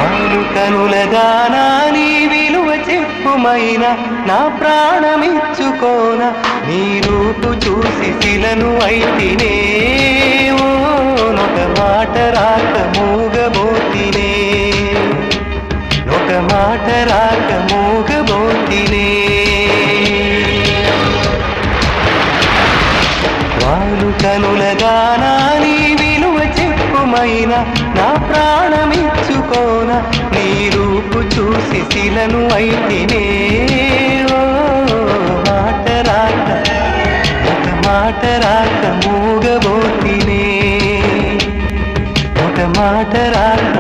వాలు కనులదానా నీ విలువ చెప్పుమైన నా ప్రాణమిచ్చుకోన నీ రూపు చూసి శిలను అయితినే ఓ నొక మాట రాక మూగబోతినే నొక మాట రాక మూగబోతినే వాలు కనులదానా నీ విలువ చెప్పుమైన నా ప్రాణమిచ్చుకోన నీ రూపు చూసి శిలను అయితినే ఓ మాట రాక ఒక మాట రాక మూగబోతినే ఒక మాట రాక